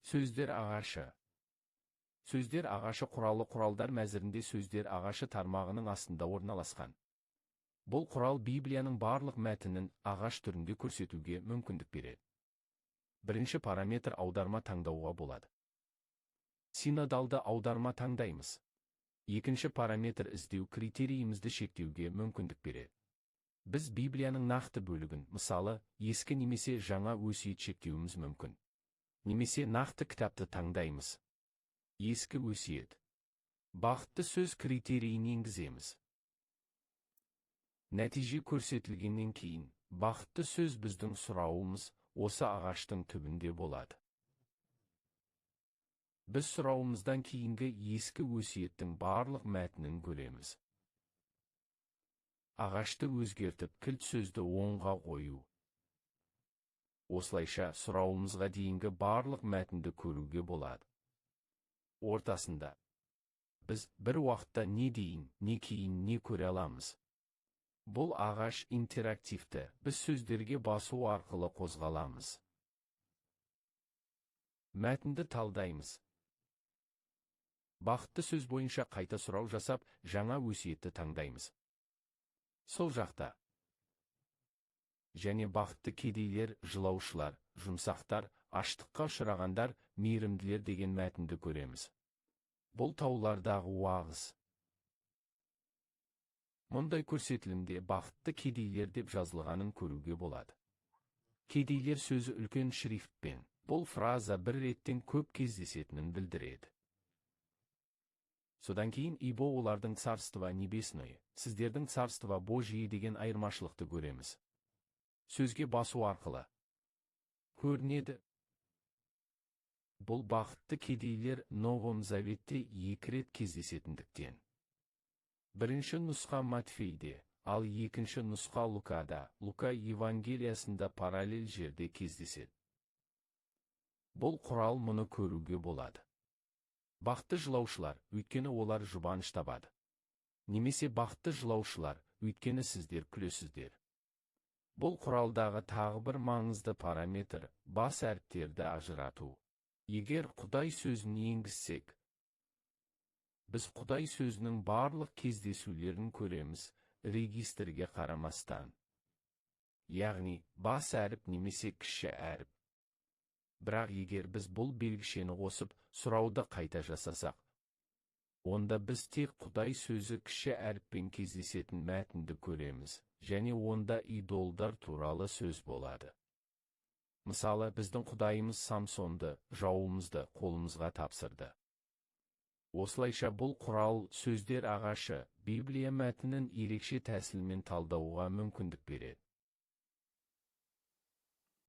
Сөздер ағашы. Сөздер ағашы құралы құралдар мәзірінде сөздер ағашы тармағының астында орналасқан. Бұл құрал Библияның барлық мәтінін ағаш түрінде көрсетуге мүмкіндік береді. Бірінші параметр аударма таңдауға болады. Синодалды аударма таңдаймыз. Екінші параметр іздеу критерийімізді шектеуге мүмкіндік береді. Біз Библияның нақты бөлігін, мысалы, ескі немесе жаңа өсиет шектеуіміз мүмкін. Немесе нақты кітапты таңдаймыз. Ескі өсиет. Бақытты сөз критерийін енгіземіз. Нәтиже көрсетілгеннен кейін, бақытты сөз біздің сұрауымыз осы ағаштың түбінде болады. Біз сұрауымыздан кейінгі ескі өсиеттің барлық мәтінін көреміз. Ағашты өзгертіп кілт сөзді оңға қою. Осылайша сұрауымызға дейінгі барлық мәтінді көруге болады. Ортасында біз бір уақытта не дейін, не кейін не көре аламыз. Бұл ағаш интерактивті, біз сөздерге басу арқылы қозғаламыз. Мәтінді талдаймыз. Бақытты сөз бойынша қайта сұрау жасап, жаңа өсиетті таңдаймыз. Сол жақта. Және бақытты кедейлер, жылаушылар, жұмсақтар, аштыққа ұшырағандар, мейірімділер деген мәтінді көреміз. Бұл таулардағы уағыз. Мұндай көрсетілімде бақытты кедейлер деп жазылғанын көруге болады. Кедейлер сөзі үлкен шрифтпен. Бұл фраза бір реттен көп кездесетінін білдіреді. Содан кейін ибо олардың царство небесное, сіздердің царство Божие деген айырмашылықты көреміз. Сөзге басу арқылы көрінеді. Бұл бақытты кедейлер Новом Заветте 2 рет кездесетіндіктен. Бірінші нұсқа Матфейде, ал екінші нұсқа Лукада, Лука Евангелиясында параллель жерде кездеседі. Бұл құрал мұны көруге болады. Бақытты жылаушылар, өйткені олар жұбаныш табады. Немесе бақытты жылаушылар, өйткені сіздер күлесіздер. Бұл құралдағы тағы бір маңызды параметр бас әріптерді ажырату. Егер Құдай сөзін енгізсек, біз Құдай сөзінің барлық кездесулерін көреміз, регистрге қарамастан. Яғни, бас әріп немесе кіші әріп. Бірақ егер біз бұл белгішені қосып, сұрауды қайта жасасақ, онда біз тек Құдай сөзі кіші әріппен кездесетін мәтінді көреміз, және онда идолдар туралы сөз болады. Мысалы, біздің Құдайымыз Самсонды, жауымызды қолымызға тапсырды. Осылайша бұл құрал сөздер ағашы, Библия мәтінін ерекше тәсілмен талдауға мүмкіндік береді.